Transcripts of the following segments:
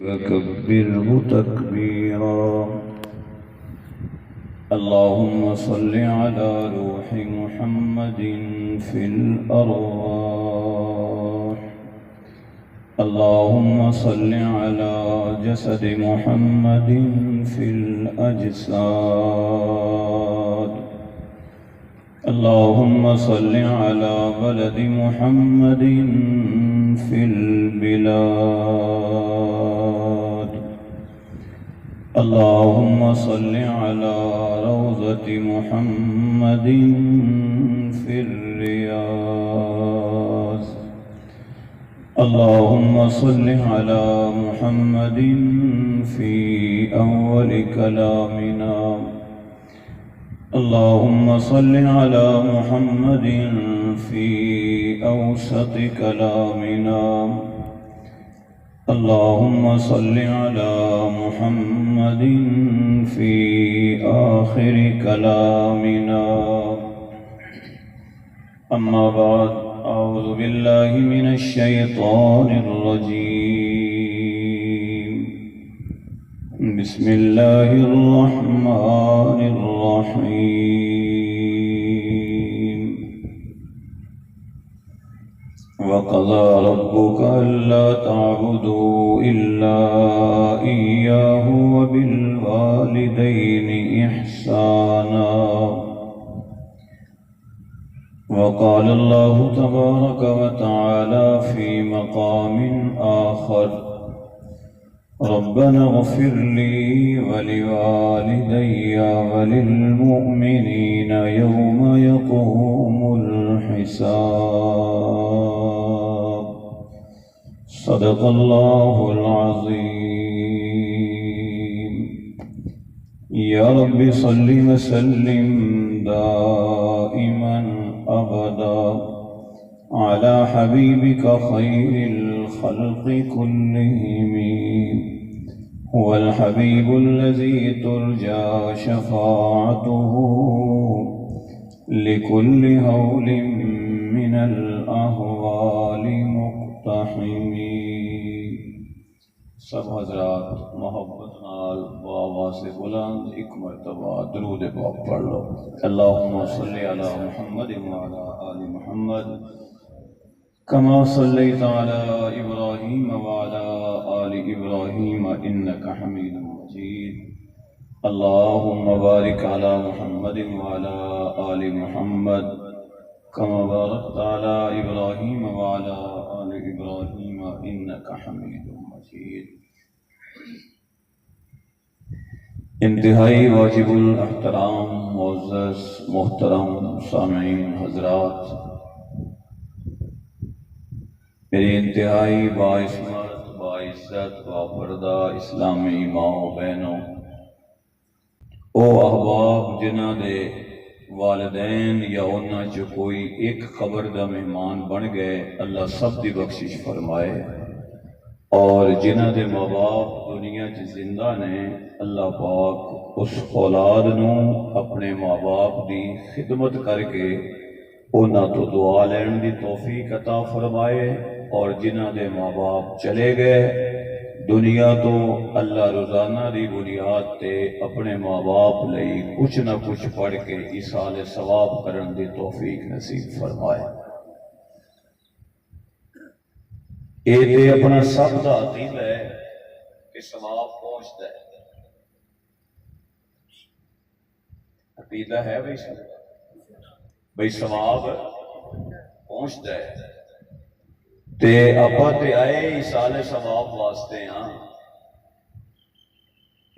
وكبره تكبيرا. اللهم صل على روح محمد في الأرواح. اللهم صل على جسد محمد في الأجساد. اللهم صل على بلد محمد في البلاد. اللهم صل على روضة محمد في الرياض. اللهم صل على محمد في أول كلامنا. اللهم صل على محمد في أوسط كلامنا. اللهم صل على محمد في آخر كلامنا. أما بعد، أعوذ بالله من الشيطان الرجيم. بسم الله الرحمن الرحيم. وقضى ربك ألا تعبدوا إلا إياه وبالوالدين إحسانا. وقال الله تبارك وتعالى في مقام آخر: ربنا اغفر لي ولوالدي وللمؤمنين يوم يقوم الحساب. صدق الله العظيم. يا رب صل وسلم دائما أبدا على حبيبك خير الخلق كلهم. هو الحبيب الذي ترجى شفاعته لكل هول من الأهوال مقتحم. سب حضرات محبت نال بآواز بلند ایک مرتبہ درود پاک پڑھ لو. اللہم صلی علی محمد وعلی آل محمد كما صليت على إبراهيم وعلى آل إبراهيم إنك حميد مجيد. اللهم بارك على محمد وعلى آل محمد كما باركت على إبراهيم وعلى آل إبراهيم إنك حميد مجيد. انتہائی واجب الاحترام معزز محترم سامعین حضرات، میری انتہائی باعصمت باعزت باپردہ اسلامی ماں و بہنوں، او احباب جنہ دے والدین یا انہاں چ کوئی ایک قبر دا مہمان بن گئے، اللہ سب دی بخشش فرمائے. اور جنہ دے ماں باپ دنیا چ زندہ نے، اللہ پاک اس اولاد نو اپنے ماں باپ دی خدمت کر کے انہاں تو دعا لین دی توفیق عطا فرمائے. اور جنہ دے ماں باپ چلے گئے دنیا تو، اللہ روزانہ دی بنیاد تے اپنے ماں باپ لئی کچھ نہ کچھ پڑھ کے ایصال ثواب کرن دی توفیق نصیب فرمائے. اے تے اپنا سب دا عقیدہ ہے کہ ثواب پہنچتا ہے. عقیدہ ہے بھئی ثواب پہنچتا ہے. تے آپا تے آئے ایصال ثواب واسطے ہاں.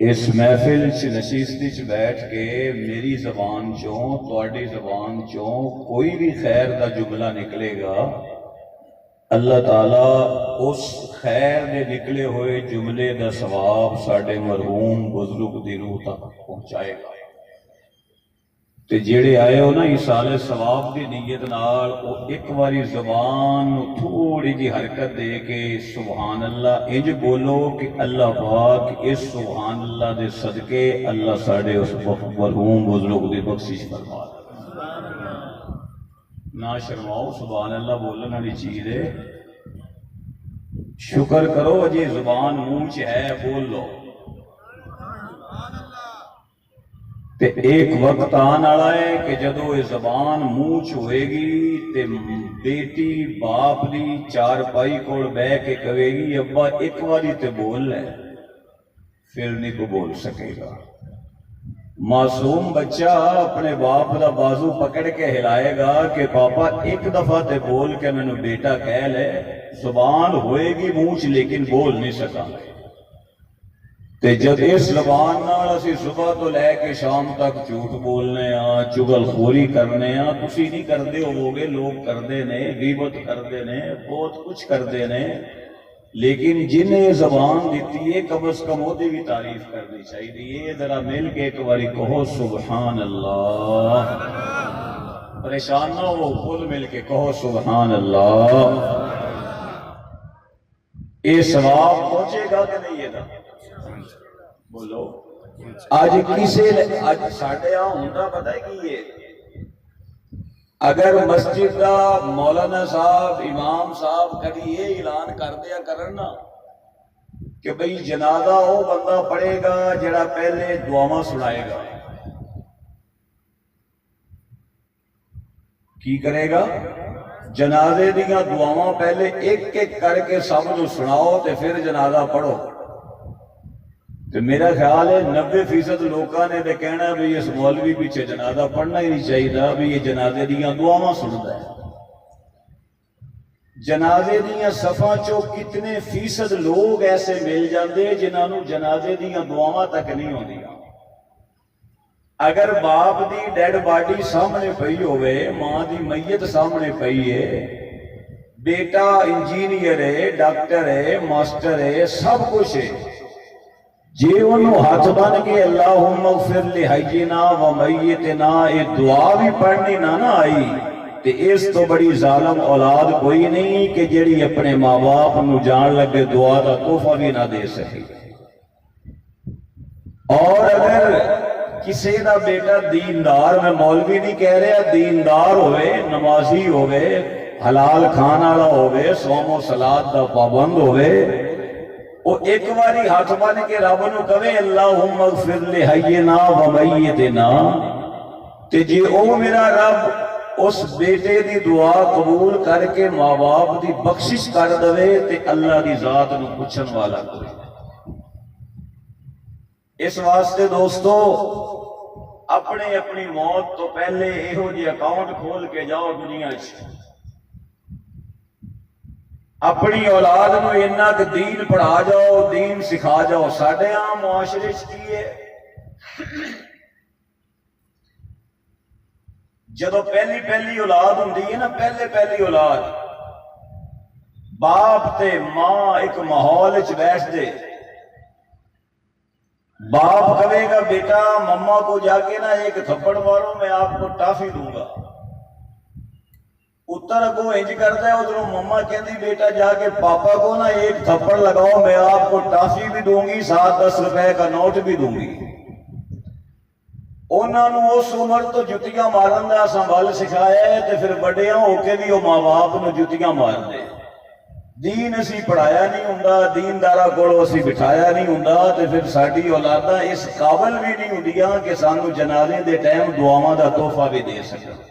اس محفل چ نشستی چ بیٹھ کے میری زبان چوں تواڈی زبان چوں کوئی بھی خیر دا جملہ نکلے گا، اللہ تعالیٰ اس خیر دے نکلے ہوئے جملے دا ثواب ساڈے مرحوم بزرگ دی روح تک پہنچائے گا. تے جیڑے آئے ہو نا ایصال ثواب دی نیت نال، او ایک واری زبان تھوڑی جی حرکت دے کے سبحان اللہ انج بولو کہ اللہ پاک اس سبحان اللہ دے صدقے اللہ ساڈے اس مرحوم بزرگ دی بخشش فرما. نہ شرماؤ، سبحان اللہ بولنے والی چیز ہے. شکر کرو جی زبان منہ چ ہے بول لو. تے ایک وقت آن والا ہے کہ جدو یہ زبان منہ چ ہوئے گی تے بیٹی باپ دی چارپائی کول بہ کے کہے گی ابا ایک باری تے بول لے، پھر نہیں کو بول سکے گا. معصوم بچہ اپنے باپ دا بازو پکڑ کے ہلائے گا کہ پاپا ایک دفعہ تے بول کے مینوں بیٹا کہہ لے. زبان ہوئے گی منہ چ لیکن بول نہیں سکا. تے جب اس زبان نال اسی صبح تو لے کے شام تک جھوٹ بولنے ہاں، چگل خوری کرنے ہاں. تسی نہیں کردے ہووگے، لوگ کردے نے، غیبت کردے نے، بہت کچھ کردے نے، لیکن جنہیں زبان دیتی ہے کم از کم وہ بھی تعریف کرنی چاہیے. ذرا مل کے ایک باری کہو سبحان اللہ. پریشان نہ ہو، کل مل کے کہو سبحان اللہ. یہ ثواب پہنچے گا کہ نہیں؟ یہ بولو. آج کسے آج ساڑھے ہاں ہوندہ پتہ ہے کہ یہ اگر مسجد دا مولانا صاحب امام صاحب کبھی یہ اعلان کر دیا کرنا کہ بھئی جنازہ وہ بندہ پڑھے گا جڑا پہلے دعاواں سنائے گا. کی کرے گا؟ جنازے دیاں دعاواں پہلے ایک ایک کر کے سب جو سناؤ تے پھر جنازہ پڑھو. تو میرا خیال ہے 90% لوگوں نے تو کہنا ہے بھی اس مولوی پیچھے جنازہ پڑھنا ہی نہیں چاہیے بھی یہ جنازے دیاں دعاواں سنتا ہے. جنازے دیاں صفاں چو کتنے فیصد لوگ ایسے مل جاندے جنہاں نو جنازے دیاں دعاواں تک نہیں ہوندیاں. اگر باپ دی ڈیڈ باڈی سامنے پئی ہوئے، ماں دی میت سامنے پئی ہے، بیٹا انجینئر ہے، ڈاکٹر ہے، ماسٹر ہے، سب کچھ ہے، جی انہوں ہاتھ بن کے اللہم اغفر لحینا و میتنا یہ دعا بھی پڑھنی نہ آئی تے اس تو بڑی ظالم اولاد کوئی نہیں کہ جڑی اپنے ماں باپ نو جان لگے دعا دا تحفہ بھی نہ دے سکی. اور اگر کسی دا بیٹا دیندار، میں مولوی نہیں کہہ رہا، دیندار ہوئے، نمازی ہوئے، حلال کھانا والا ہوئے، صوم و صلاۃ دا پابند ہوئے، وہ ایک باری ہاتھ بن کے رب نو کہے اللہم اغفر لحینا و میتنا، تے جی او میرا رب اس بیٹے دی دعا قبول کر کے ماں باپ دی بخشش کر دے تے اللہ دی ذات نو پوچھن والا کوئی. اس واسطے دوستو اپنے اپنی موت تو پہلے ایہو جی اکاؤنٹ کھول کے جاؤ دنیا چ، اپنی اولاد نو اتنا کہ دین پڑھا جاؤ، دین سکھا جاؤ. ساڈے عام معاشرے کی ہے جدو پہلی اولاد ہوندی ہے نا، پہلی اولاد، باپ تے ماں ایک ماحول وچ بیٹھ دے، باپ کہے گا بیٹا مما کو جا کے نا ایک تھپڑ مارو میں آپ کو ٹافی دوں گا. اتر کو انج کرتا ہے، ادھروں مما کہتی بیٹا جا کے پاپا کو نا ایک تھپڑ لگاؤ میں آپ کو ٹافی بھی دوں گی، 7-10 روپے کا نوٹ بھی دوں گی. انہوں نے اس عمر تو جتیاں مارن دا سنبھال سکھایا ہے تے پھر بڑیاں ہو کے بھی وہ ماں باپ نو جتیاں مار دے. دین اسی پڑھایا نہیں ہوندا، دیندارا کولو اسی بٹھایا نہیں ہوندا تے پھر ساڈی اولاداں اس قابل بھی نہیں ہوندیاں کہ سانو جنازے دے ٹائم دعاواں دا تحفہ بھی دے سکن.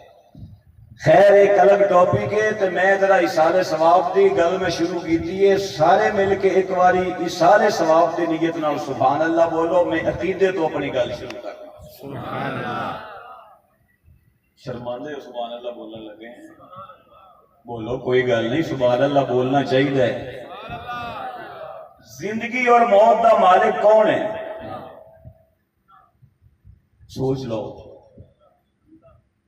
خیر ایک الگ ٹاپک ہے تے میں ذرا ایصال ثواب دی گل میں شروع کیتی ہے. سارے مل کے ایک باری ایصال ثواب دی نیت نال سبحان اللہ بولو. میں عقیدے تو اپنی گل شروع کرنا. سبحان اللہ. شرماندے ہو سبحان اللہ بولنے لگے ہیں؟ بولو کوئی گل نہیں، سبحان اللہ بولنا چاہیے. زندگی اور موت دا مالک کون ہے؟ سوچ لو.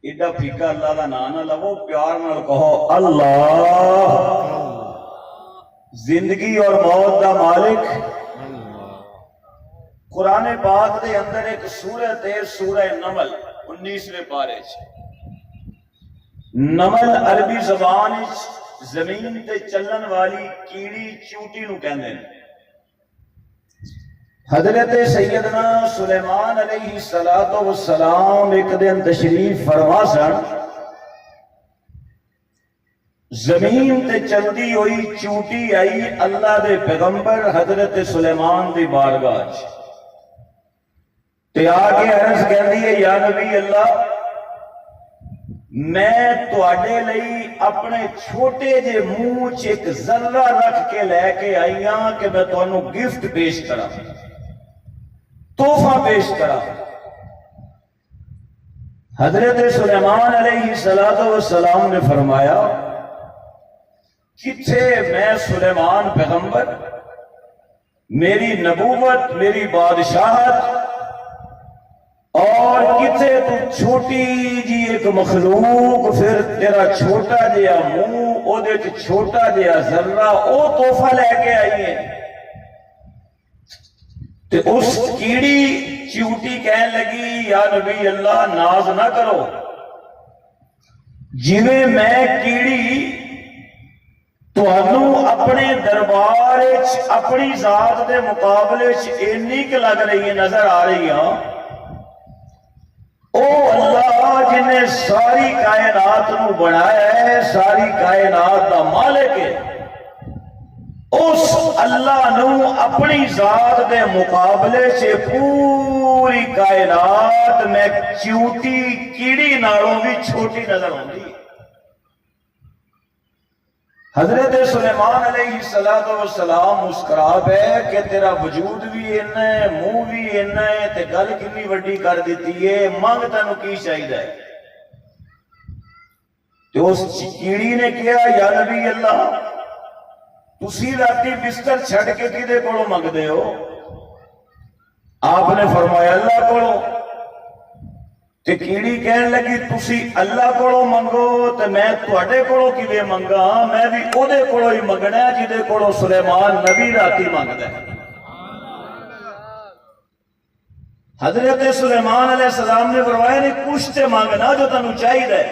ایڈا پھیکا اللہ دا نام نہ لو، پیار نال کہو اللہ. زندگی اور موت دا مالک قرآن پاک دے اندر ایک سورت ہے، سورہ نمل 19ویں پارے چ. نمل عربی زبان زمین تے چلن والی کیڑی چیونٹی نو کہندے نے. حضرت سیدنا سلیمان علیہ السلام ایک دن تشریف فرما سن زمین تے چلدی ہوئی چوٹی آئی اللہ دے پیغمبر حضرت سلیمان دی بارگاہ وچ تے آ کے عرض کہندی ہے یا نبی اللہ میں تواڈے لئی اپنے چھوٹے جے منہ چ ایک ذرہ رکھ کے لے کے آئی ہاں کہ میں تانوں گفٹ پیش کراں، تحفہ پیش کراں۔ حضرت سلیمان علیہ السلام نے فرمایا کتھے میں سلیمان پیغمبر، میری نبوت، میری بادشاہت، اور کتھے تو چھوٹی جی ایک مخلوق، پھر تیرا چھوٹا جیا منہ، او دے چھوٹا جیا ذرہ، او تحفہ لے کے آئی ہے۔ تے اس کیڑی چیوٹی کہنے لگی یا نبی اللہ ناز نہ کرو، جویں میں کیڑی تہانوں اپنے دربار اپنی ذات دے مقابلے اینی کہ لگ رہی ہے، نظر آ رہی ہاں، او اللہ جنہیں ساری کائنات نو بنایا ہے، ساری کائنات دا مالک ہے، اس اللہ نو اپنی ذات دے مقابلے سے پوری کائنات میں چیوٹی کیڑی نالوں بھی چھوٹی نظر آتی ہے۔ حضرت سلیمان علیہ السلام مسکرا پے کہ تیرا وجود بھی اینا ہے، منہ بھی اینا ہے، تے گل کنی وڈی کر دیتی ہے، منگ تینوں کی چاہیے؟ تو اس کیڑی نے کہا یا نبی اللہ تسی راتی بستر چھڑ کے کدے کولوں منگدے ہو؟ آپ نے فرمایا اللہ کولوں۔ تے کیڑی کہن لگی تسی اللہ کولوں منگو تے میں تواڈے کولوں کیویں منگا؟ میں بھی او دے کولوں ہی منگنا ہے جدے کولوں سلیمان نبی راتی منگدا ہے۔ حضرت سلیمان علیہ السلام نے فرمایا نہیں کچھ تے مانگنا جو تانوں چاہیے۔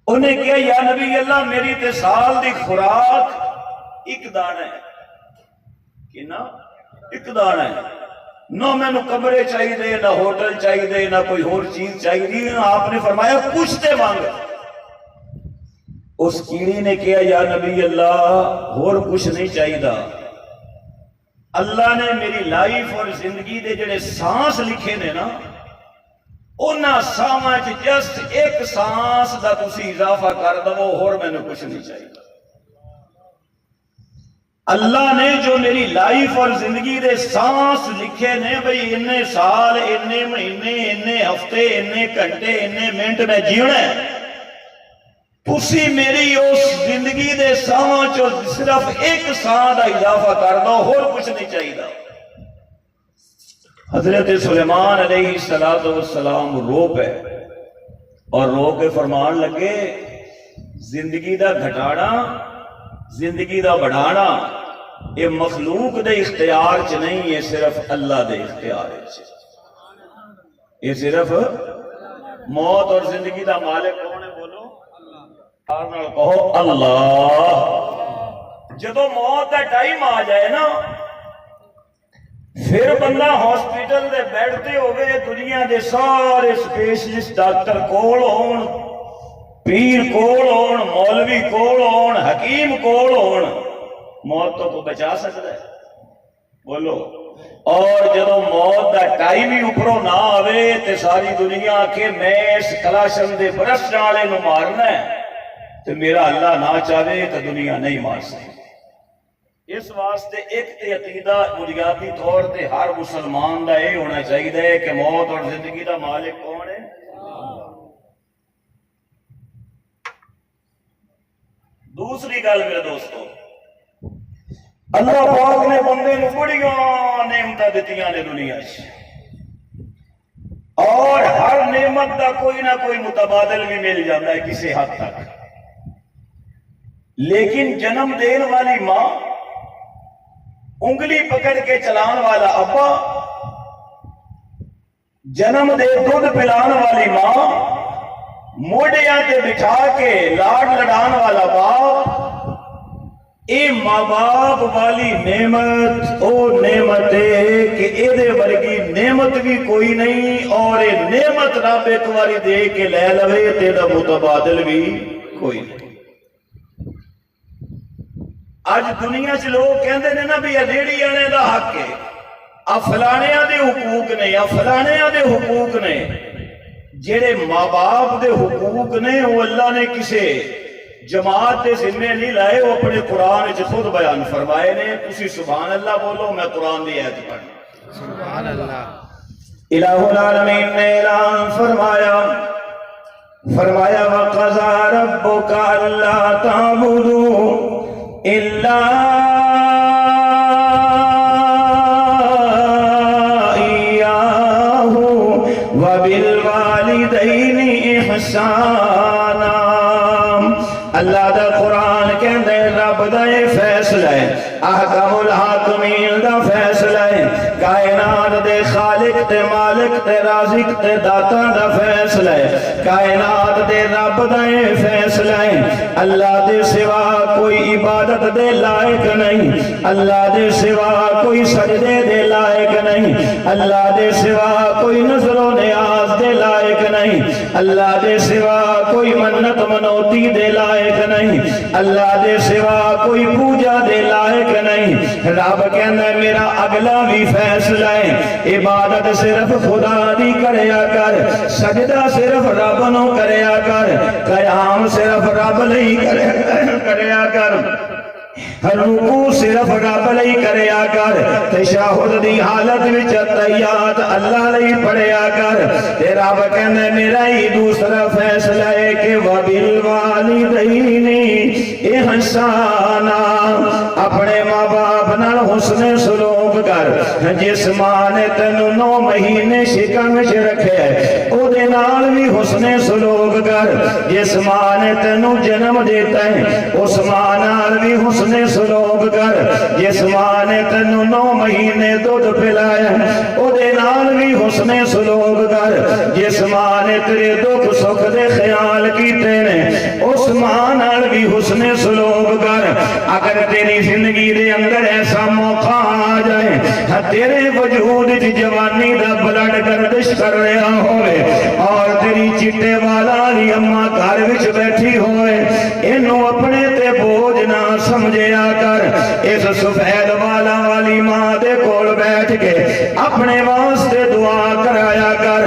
انہیں کہا یا نبی اللہ میری تے سال دی خوراک ایک دانہ ہے، کہ نا ایک دانہ ہے، نہ میں نو کمرے چاہیے، نہ ہوٹل چاہیے، نہ کوئی اور چیز چاہیے۔ آپ نے فرمایا کچھ تے مانگ۔ اس کیڑی نے کہا یا نبی اللہ اور کچھ نہیں چاہیے، اللہ نے میری لائف اور زندگی دے جڑے سانس لکھے نے نا انہاں ساواں چ جسٹ ایک سانس دا تسی اضافہ کر دو، اور میں نے کچھ نہیں چاہیے۔ اللہ نے جو میری لائف اور زندگی دے سانس لکھے نے بھئی اتنے سال، اتنے مہینے، اتنے ہفتے، اتنے گھنٹے، اتنے منٹ میں جیونا ہے، تسی میری اس زندگی دے سانواں چو صرف ایک سانس دا اضافہ کر دو، اور کچھ نہیں چاہیے۔ حضرت سلیمان علیہ السلام رو پے اور رو کے فرمان لگے زندگی دا گھٹانا، زندگی دا بڑھانا یہ مخلوق دے اختیار چ نہیں، یہ صرف اللہ دے اختیار چ۔ یہ صرف موت اور زندگی دا مالک کون ہے؟ بولو اللہ، کہو اللہ۔ جدو موت دا ٹائم آ جائے نا پھر بندہ ہاسپیٹل دے بیٹھتے ہوئے دنیا دے سارے سپیشلسٹ ڈاکٹر کول ہون، پیر کول ہون، مولوی کول ہون، حکیم کول ہون، موت تو کو بچا سکتا ہے؟ بولو۔ اور جدو موت دا ٹائم ہی اوپروں نہ آوے تے ساری دنیا کہ میں اس کلاشن دے برس والے نو مارنا ہے تے میرا اللہ نہ چاہے تو دنیا نہیں مار سکتی۔ اس واسطے ایک تے عقیدہ بنیادی طور تے ہر مسلمان دا یہ ہونا چاہیے کہ موت اور زندگی دا مالک کون ہے؟ دوسری گل میرے دوستو، اللہ پاک نے بندے نو بڑیاں نعمتاں دتیاں نے دنیا چ، اور ہر نعمت دا کوئی نہ کوئی متبادل بھی مل جاتا ہے کسی حد تک، لیکن جنم دین والی ماں، انگلی پکڑ کے چلان والا ابا، جنم دے دودھ پلان والی ماں، موڈیاں تے بٹھا کے لاڈ لڑان والا باپ، اے ماں باپ والی نعمت او نعمت ہے کہ اے دے ورگی نعمت بھی کوئی نہیں، اور اے نعمت رب ایک باری دے کے لے لوے تے دا متبادل بھی کوئی نہیں۔ اج دنیا چ لوگ کہندے نے نا بھی ریڑی والے دا حق ہے، آ فلانیاں دے حقوق نے، آ فلانیاں دے حقوق نے۔ جڑے ماں باپ دے حقوق نے وہ اللہ نے کسے جماعت دے ذمے نہیں لائے، وہ اپنے قرآن وچ خود بیان فرمائے نے۔ تسی سبحان اللہ بولو، میں قرآن دی آیت پڑھنا۔ سبحان اللہ۔ الہ العالمین نے اعلان فرمایا وَقَضَىٰ رَبُّكَ أَلَّا تَعْبُدُوا إِلَّا إِيَّاهُ وَبِالْوَالِدَيْنِ إِحْسَانًا۔ اللہ دا قرآن کہندے رب دا یہ فیصلہ ہے، احکم الحاکمین دا فیصلہ ہے، کائنات دے خالق تے مالک تے رازق تے داتا دا فیصلہ ہے، کائنات دے رب دا یہ فیصلہ ہے۔ اللہ دے سوا کوئی عبادت دے لائق نہیں، اللہ دے سوا کوئی سجدے دے لائق نہیں، اللہ دے سوا کوئی نظر و نیاز دے لائق نہیں، اللہ دے سوا کوئی منت منوتی دے لائق نہیں، اللہ دے سوا کوئی پوجا دے لائق نہیں۔ رب کہندا میرا اگلا بھی فیصلہ ہے، عبادت صرف خدا دی کریا کر، سجدہ صرف رب نو کریا کر، قیام صرف رب لئی کریا کر، رکوع صرف رب لئی کریا کر، تشہد دی حالت وچ تحیات اللہ لئی پڑھیا کر۔ تے رب کہندا میرا ہی دوسرا فیصلہ ہے کہ وَبِالْوَالِدَيْنِ اِحْسَانًا، اپنے ماں باپ نال حسن سلوک کر۔ جس ماں نے تینوں 9 مہینے شکم وچ رکھے او دے نال بھی حسن سلوک کر۔ جس ماں نے تینوں جنم دیتا ہے اس ماں نال بھی حسن سلوک کر۔ جس ماں نے تینوں 9 مہینے دودھ پلایا او دے نال بھی حسن سلوک کر۔ جس ماں نے تیرے دکھ سکھ دے خیال کیتے نے اس ماں نال بھی حسن سلوک کر۔ اگر تیری زندگی دے اندر ایسا موقع آ جائے تیرے وجود وچ جوانی دا بلڈ گردش کر رہا ہوئے اور تیری چٹے والا دی اماں گھر وچ بیٹھی ہوئے، اینو اپنے تے بوجھ نہ سمجھیا کر۔ اس سفید والا والی ماں دے کول بیٹھ کے اپنے واسطے دعا کرایا کر۔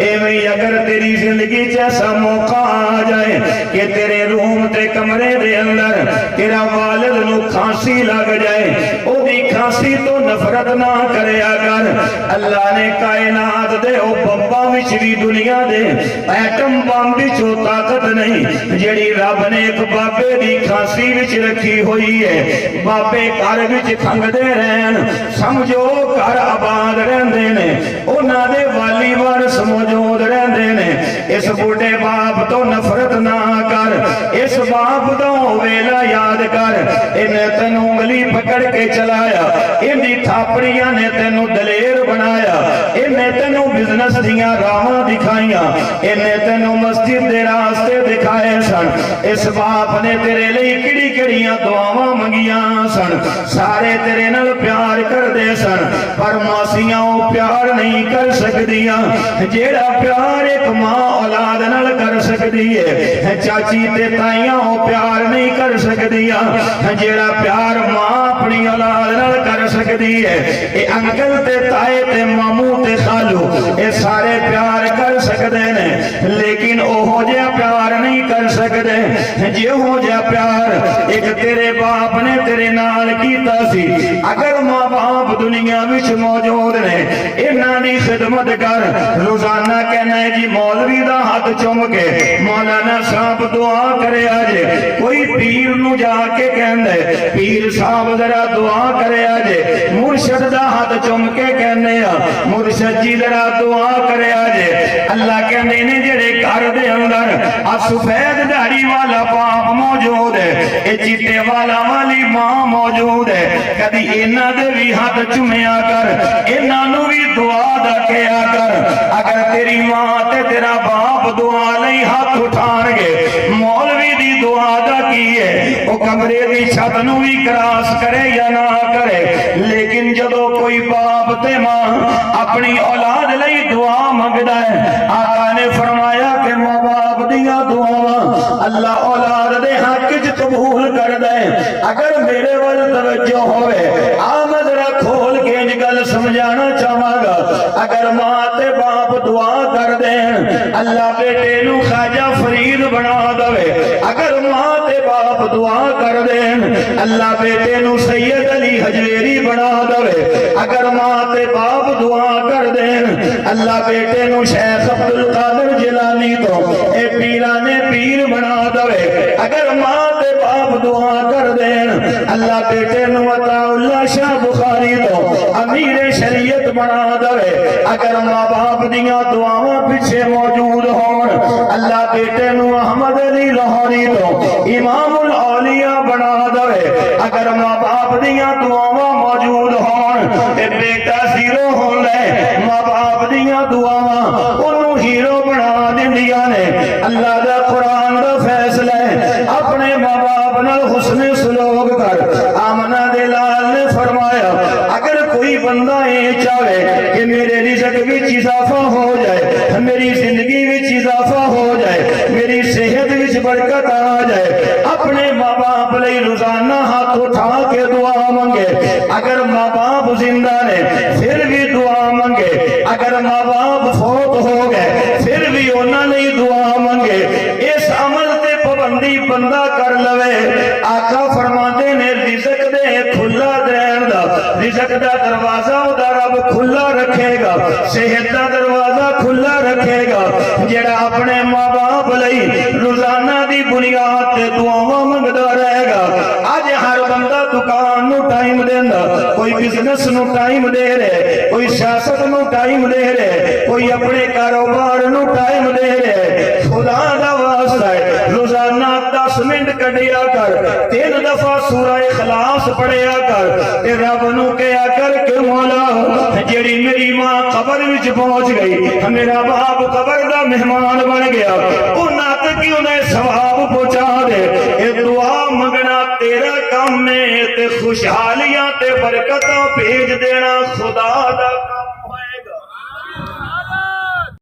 ایویں اگر تیری زندگی جیسا موقع آ جائے کہ تیرے روم تے کمرے دے اندر تیرا والد نو کھانسی لگ جائے، او دی کھانسی تو نفرت نہ کریا کر۔ اللہ نے کائنات دے او بمباں وچ بھی دنیا دے ایٹم بم وچ او طاقت نہیں جڑی رب نے ایک بابے دی کھانسی وچ رکھی ہوئی ہے۔ بابے گھر وچ کھنگدے رہن، سمجھو گھر آباد رہندے نے، انہاں دے والی وارث موجود رہندے نے۔ اس بوڑھے باپ تو نفرت نہ کر، اس باپ دا ویلا یاد کر۔ انہیں تینوں انگلی پکڑ کے چلایا، اندی تھاپڑیاں نے تینوں دلیر بنایا، انہیں تینوں بزنس دیاں راہاں دکھائیاں، انہیں تینوں مسجد دے راستے دکھائے سن۔ اس باپ نے تیرے لئی کڑی کڑیاں دعاواں منگیاں سن، سارے تیرے نال پیار کر دے سن، پر ماسیاں وہ پیار نہیں کر سکدیاں جیڑا پیار ایک ماں اولاد نال کر سکدی ہے۔ چاچی تے تائیاں وہ پیار نہیں کر سکدیاں جیڑا پیار ماں اپنی اولاد نال کر سکدی ہے۔ اے انکل تے تائے تے ماموں تے خالو اے سارے پیار کر سکدے نے، لیکن اوہو جہا پیار نہیں کر سکدے جہو جہا پیار ایک تیرے باپ نے تیرے نال کیتا سی۔ اگر ماں باپ دنیا وچ موجود نے انہاں دی خدمت کر۔ روزانہ کہنا ہے جی مولوی دا ہاتھ چوم کے مولانا صاحب دعا کرے آجے، کوئی پیر نو جا کے کہندے پیر صاحب ذرا دعا کرے آجے، مرشد دا ہاتھ چوم کے کہنے مرشد جی ذرا دعا کرے آجے۔ اللہ کہنے نے جڑے گھر دے اندر سفید داڑھی والا باپ موجود ہے، اے چٹے والا والی ماں موجود ہے، کدی انہاں دے بھی ہاتھ چومیا کر، انہاں نو بھی دعا دا کیا کر۔ اگر تیری ماں تے تیرا باپ دعا لئی ہاتھ اٹھان گے، مولوی دی دعا دا کی ہے وہ کمرے دی چھت نو بھی کراس کرے یا نہ کرے، لیکن جدو کوئی باپ تے ماں اپنی اولاد لئی دعا منگدا ہے، آقا نے فرمایا کہ ماں باپ دیاں دعاواں اللہ اولاد دے حق وچ قبول کر دے اگر میرے ول توجہ ہوئے آمد ذرا کھول کے انج گل سمجھانا چاہاں گا اگر ماں تے باپ دعا کر دین اللہ بیٹے نو خواجہ فرید بنا دے اگر ماں تے باپ دعا کر دین اللہ بیٹے نو سید علی حجویری بنا دے اگر ماں تے باپ دعا کر دین اللہ بیٹے نو شیخ عبدالقادر جیلانی تو اے پیرانے پیر بنا دے اگر ماں تے باپ دعا کر دین اللہ بیٹے نو عطا اللہ شاہ بخاری تو امیر شریعت بنا دے اگر ماں باپ دیاں دعاواں پیچھے موجود ہون اللہ بیٹے نو احمد علی لاہوری تو امام الاولیاء بنا دے اگر ماں باپ دیاں دعاواں موجود ہون تے بیٹا زیرو ہو لے ماں باپ دیاں دعاواں انہوں ہیرو بنا دیندیاں نے اللہ دا قرآن دا فیصلہ ہے اپنے ماں باپ نال حسن سلوک کر آمنہ دے لال نے فرمایا اگر کوئی بندہ یہ چاہے کہ میرے رزق وچ اضافہ ہو جائے میری زندگی وچ اضافہ ہو جائے میری صحت وچ برکت آ جائے اپنے ماں باپ لئی روزانہ ہاتھ اٹھا کے دعا منگے اگر ماں باپ زندہ نے پھر بھی دعا منگے اگر ماں باپ فوت ہو گئے پھر بھی انہاں نے دعا منگے اس عمل تے پابندی بندہ کر لوے آقا فرماتے نے رزق دے کھلا دین دا رزق دا دروازہ دا رب کھلا رکھے گا صحت دا دروازہ کھلا رکھے گا جڑا اپنے ماں باپ لئی روزانہ دی بنیاد تے دعاواں منگدا رہے گا اج ہر بندہ دکان نو ٹائم دیندا کوئی بزنس نو ٹائم دے رہے کوئی سیاست نو ٹائم دے رہے کوئی اپنے کاروبار نو ٹائم دے رہے خدا دا واسطہ ہے روزانہ 10 منٹ کڈیا کر 3 دفعہ سورہ اخلاص پڑھیا کر تے رب نو کہیا کر کہ مولا جڑی میری ماں قبر وچ پہنچ گئی میرا باپ قبر دا مہمان بن گیا انہاں تک کیوں نے ثواب پہنچا دے اے دعا منگنا تیرا کام ہے تے خوشحالیاں تے برکتاں بھیج دینا خدا دا